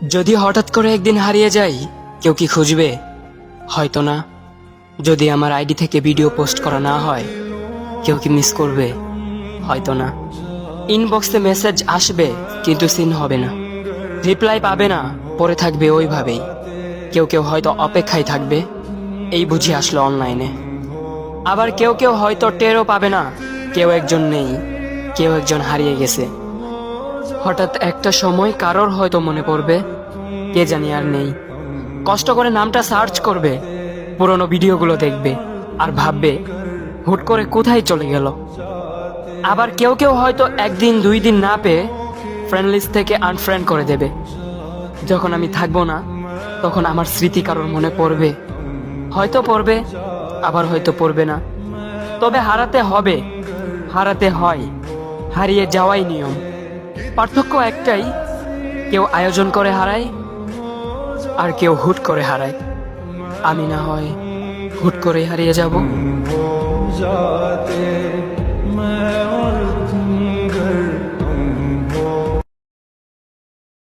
যদি হঠাৎ করে একদিন হারিয়ে যাই, কেউ কি খুঁজবে? হয়তো না। যদি আমার আইডি থেকে ভিডিও পোস্ট করা না হয়, কেউ কি মিস করবে? হয়তো না। ইনবক্সে মেসেজ আসবে কিন্তু সিন হবে না, রিপ্লাই পাবে না, পড়ে থাকবে ওইভাবেই। কেউ কেউ হয়তো অপেক্ষায় থাকবে, এই বুঝি আসলো অনলাইনে। আবার কেউ কেউ হয়তো টেরও পাবে না, কেউ একজন নেই, কেউ একজন হারিয়ে গেছে। হঠাৎ একটা সময় কারোর হয়তো মনে পড়বে, কে জানি আর নেই। কষ্ট করে নামটা সার্চ করবে, পুরনো ভিডিওগুলো দেখবে আর ভাববে হুট করে কোথায় চলে গেল। আবার কেউ কেউ হয়তো একদিন দুই দিন না পেয়ে ফ্রেন্ড লিস্ট থেকে আনফ্রেন্ড করে দেবে। যখন আমি থাকবো না, তখন আমার স্মৃতি কারোর মনে পড়বে, হয়তো পড়বে, আবার হয়তো পড়বে না। তবে হারাতে হবে, হারাতে হয়, হারিয়ে যাওয়াই নিয়ম। পার্থক্য একটাই, কেউ আয়োজন করে হারায় আর কেউ হুট করে হারায়। আমি না হয় হুট করে হারিয়ে যাব।